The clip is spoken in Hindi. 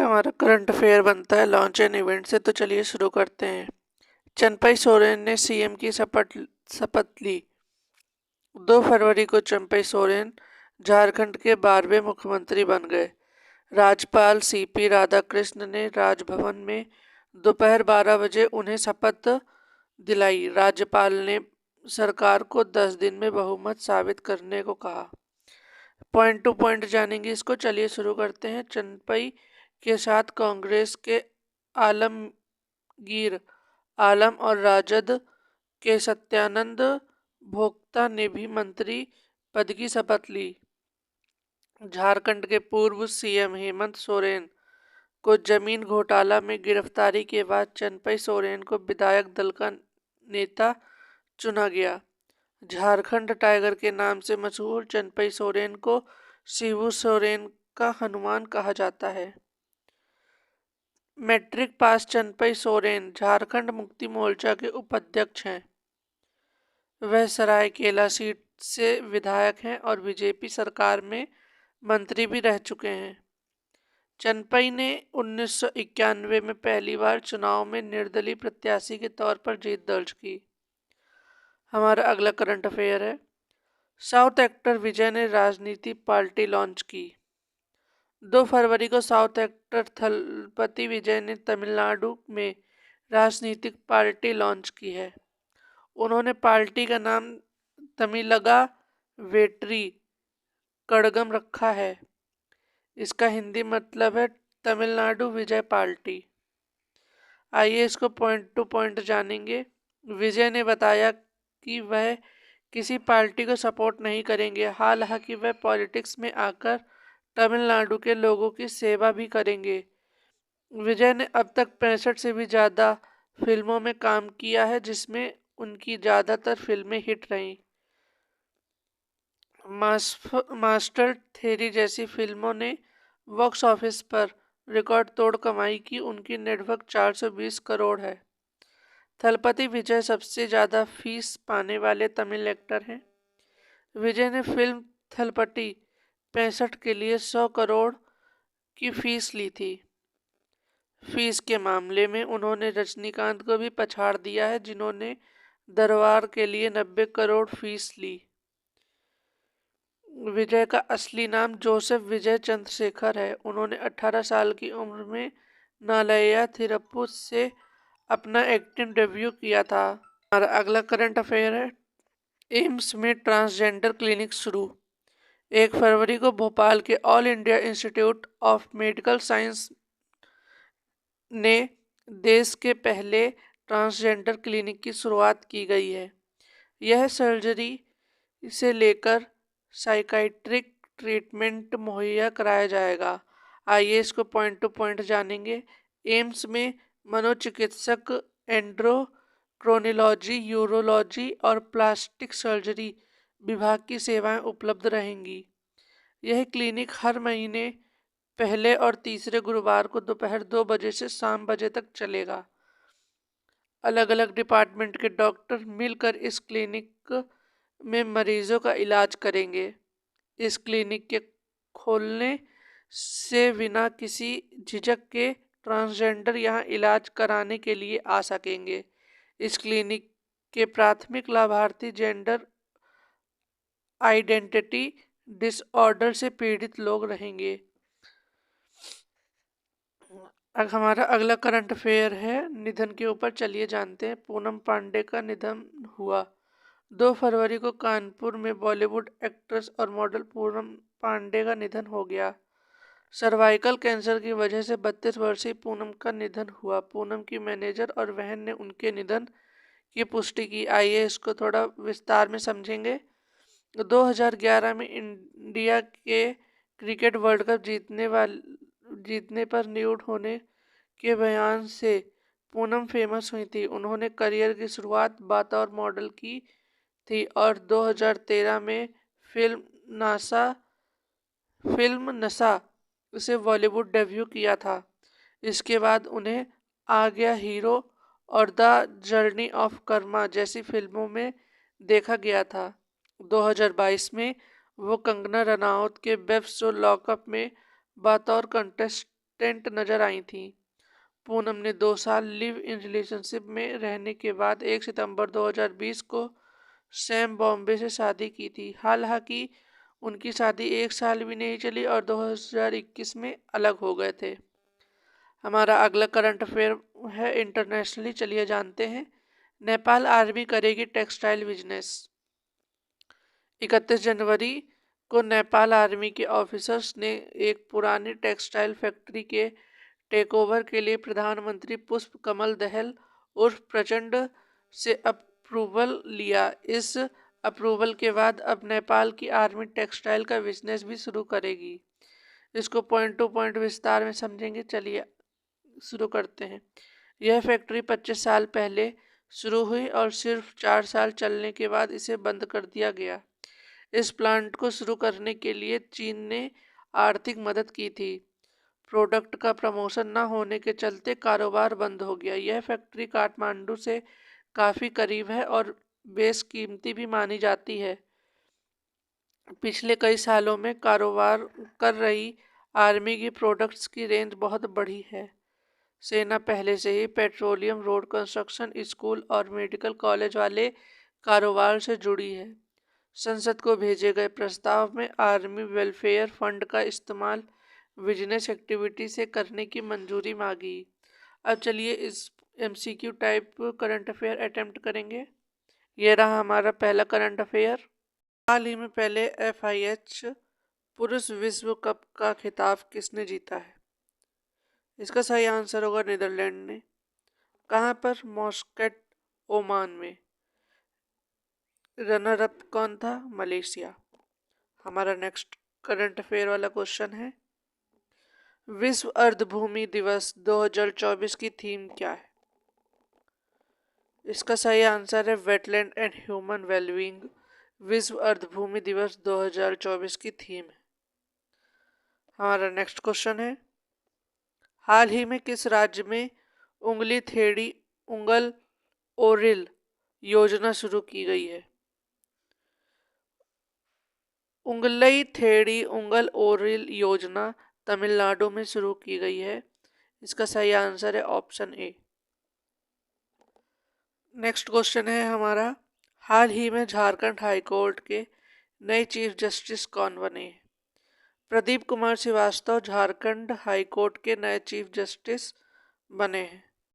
का हमारा करंट अफेयर बनता है लॉन्च एंड इवेंट से। तो चलिए शुरू करते हैं। चंपई सोरेन ने सीएम की शपथ ली। 2 फरवरी को चंपई सोरेन झारखंड के 12वें मुख्यमंत्री बन गए। राज्यपाल सीपी राधाकृष्ण ने राजभवन में दोपहर 12 बजे उन्हें शपथ दिलाई। राज्यपाल ने सरकार को 10 दिन में बहुमत साबित करने को कहा। पॉइंट टू पॉइंट जानेंगे इसको। चलिए शुरू करते हैं। चंपई के साथ कांग्रेस के आलमगीर आलम और राजद के सत्यानंद भोक्ता ने भी मंत्री पद की शपथ ली। झारखंड के पूर्व सीएम हेमंत सोरेन को जमीन घोटाला में गिरफ्तारी के बाद चंपई सोरेन को विधायक दल का नेता चुना गया। झारखंड टाइगर के नाम से मशहूर चंपई सोरेन को शिबू सोरेन का हनुमान कहा जाता है। मैट्रिक पास चंपई सोरेन झारखंड मुक्ति मोर्चा के उपाध्यक्ष हैं। वह सरायकेला सीट से विधायक हैं और बीजेपी सरकार में मंत्री भी रह चुके हैं। चंपई ने 1991 में पहली बार चुनाव में निर्दलीय प्रत्याशी के तौर पर जीत दर्ज की। हमारा अगला करंट अफेयर है। साउथ एक्टर विजय ने राजनीति पार्टी लॉन्च की। 2 फरवरी को साउथ एक्टर थलपति विजय ने तमिलनाडु में राजनीतिक पार्टी लॉन्च की है। उन्होंने पार्टी का नाम तमिलगा वेट्री कड़गम रखा है। इसका हिंदी मतलब है तमिलनाडु विजय पार्टी। आइए इसको पॉइंट टू पॉइंट जानेंगे। विजय ने बताया कि वह किसी पार्टी को सपोर्ट नहीं करेंगे, हालांकि वह पॉलिटिक्स में आकर तमिलनाडु के लोगों की सेवा भी करेंगे। विजय ने अब तक 65 से भी ज़्यादा फिल्मों में काम किया है, जिसमें उनकी ज़्यादातर फिल्में हिट रहीं। मास्टर थेरी जैसी फिल्मों ने बॉक्स ऑफिस पर रिकॉर्ड तोड़ कमाई की। उनकी नेटवर्क 420 करोड़ है। थलपति विजय सबसे ज़्यादा फीस पाने वाले तमिल एक्टर हैं। विजय ने फिल्म थलपति 65 के लिए 100 करोड़ की फीस ली थी। फीस के मामले में उन्होंने रजनीकांत को भी पछाड़ दिया है, जिन्होंने दरबार के लिए 90 करोड़ फीस ली। विजय का असली नाम जोसेफ विजय चंद्रशेखर है। उन्होंने 18 साल की उम्र में नालैया थिरुप्पु से अपना एक्टिंग डेब्यू किया था। हमारा अगला करंट अफेयर है। एम्स में ट्रांसजेंडर क्लिनिक शुरू। 1 फरवरी को भोपाल के all India institute of medical science ने देश के पहले ट्रांसजेंडर क्लिनिक की शुरुआत की गई है। यह सर्जरी से लेकर साइकाइट्रिक ट्रीटमेंट मुहैया कराया जाएगा। आइए इसको पॉइंट टू पॉइंट जानेंगे। एम्स में मनोचिकित्सक, एंड्रोक्रोनिलॉजी, यूरोलॉजी और प्लास्टिक सर्जरी विभाग की सेवाएं उपलब्ध रहेंगी। यह क्लिनिक हर महीने पहले और तीसरे गुरुवार को दोपहर 2 बजे से शाम बजे तक चलेगा। अलग अलग डिपार्टमेंट के डॉक्टर मिलकर इस क्लिनिक में मरीजों का इलाज करेंगे। इस क्लिनिक के खोलने से बिना किसी झिझक के ट्रांसजेंडर यहाँ इलाज कराने के लिए आ सकेंगे। इस क्लिनिक के प्राथमिक लाभार्थी जेंडर आइडेंटिटी डिसऑर्डर से पीड़ित लोग रहेंगे। अब हमारा अगला करंट अफेयर है निधन के ऊपर। चलिए जानते हैं। पूनम पांडे का निधन हुआ। 2 फरवरी को कानपुर में बॉलीवुड एक्ट्रेस और मॉडल पूनम पांडे का निधन हो गया। सर्वाइकल कैंसर की वजह से 32 वर्षीय पूनम का निधन हुआ। पूनम की मैनेजर और बहन ने उनके निधन की पुष्टि की। आइए इसको थोड़ा विस्तार में समझेंगे। 2011 में इंडिया के क्रिकेट वर्ल्ड कप जीतने पर न्यूड होने के बयान से पूनम फेमस हुई थी। उन्होंने करियर की शुरुआत बतौर मॉडल की थी और 2013 में फिल्म नशा से बॉलीवुड डेब्यू किया था। इसके बाद उन्हें आ गया हीरो और द जर्नी ऑफ कर्मा जैसी फिल्मों में देखा गया था। 2022 में वो कंगना रनावत के वेब शो लॉकअप में बतौर कंटेस्टेंट कंसिस्टेंट नजर आई थी। पूनम ने 2 साल लिव इन रिलेशनशिप में रहने के बाद 1 सितंबर 2020 को सैम बॉम्बे से शादी की थी। हालांकि उनकी शादी 1 साल भी नहीं चली और 2021 में अलग हो गए थे। हमारा अगला करंट अफेयर है इंटरनेशनली, चलिए जानते हैं। नेपाल आर्मी करेगी टेक्सटाइल बिजनेस। 31 जनवरी को नेपाल आर्मी के ऑफिसर्स ने एक पुरानी टेक्सटाइल फैक्ट्री के टेकओवर के लिए प्रधानमंत्री पुष्प कमल दहल उर्फ प्रचंड से अप्रूवल लिया। इस अप्रूवल के बाद अब नेपाल की आर्मी टेक्सटाइल का बिजनेस भी शुरू करेगी। इसको पॉइंट टू पॉइंट विस्तार में समझेंगे, चलिए शुरू करते हैं। यह फैक्ट्री 25 साल पहले शुरू हुई और सिर्फ 4 साल चलने के बाद इसे बंद कर दिया गया। इस प्लांट को शुरू करने के लिए चीन ने आर्थिक मदद की थी। प्रोडक्ट का प्रमोशन न होने के चलते कारोबार बंद हो गया। यह फैक्ट्री काठमांडू से काफ़ी करीब है और बेशकीमती भी मानी जाती है। पिछले कई सालों में कारोबार कर रही आर्मी की प्रोडक्ट्स की रेंज बहुत बढ़ी है। सेना पहले से ही पेट्रोलियम, रोड कंस्ट्रक्शन, स्कूल और मेडिकल कॉलेज वाले कारोबार से जुड़ी है। संसद को भेजे गए प्रस्ताव में आर्मी वेलफेयर फंड का इस्तेमाल बिजनेस एक्टिविटी से करने की मंजूरी मांगी। अब चलिए इस MCQ type current affair attempt करेंगे। ये रहा हमारा पहला करंट अफेयर। हाल ही में पहले FIH पुरुष विश्व कप का खिताब किसने जीता है? इसका सही आंसर होगा नीदरलैंड ने। कहाँ पर? मस्कट, ओमान में। रनर अप कौन था? मलेशिया। हमारा नेक्स्ट करंट अफेयर वाला क्वेश्चन है, विश्व अर्धभूमि दिवस 2024 की थीम क्या है? इसका सही आंसर है वेटलैंड एंड ह्यूमन वेलबींग। विश्व अर्धभूमि दिवस 2024 की थीम है। हमारा नेक्स्ट क्वेश्चन है, हाल ही में किस राज्य में उंगली थेड़ी उंगल ओरिल योजना शुरू की गई है? उंगलई थेड़ी उंगल ओरिल योजना तमिलनाडु में शुरू की गई है। इसका सही आंसर है ऑप्शन ए। नेक्स्ट क्वेश्चन है हमारा, हाल ही में झारखंड हाईकोर्ट के नए चीफ जस्टिस कौन बने? प्रदीप कुमार श्रीवास्तव झारखंड हाईकोर्ट के नए चीफ जस्टिस बने हैं।